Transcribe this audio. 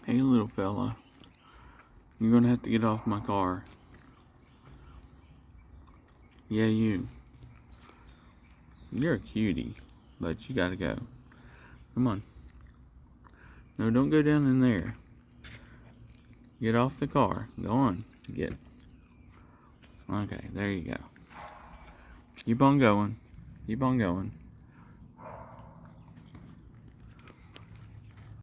Hey, little fella. You're gonna have to get off my car. Yeah, you. You're a cutie, but you gotta go. Come on. No, don't go down in there. Get off the car. Go on. Get. Okay, there you go. Keep on going. Keep on going.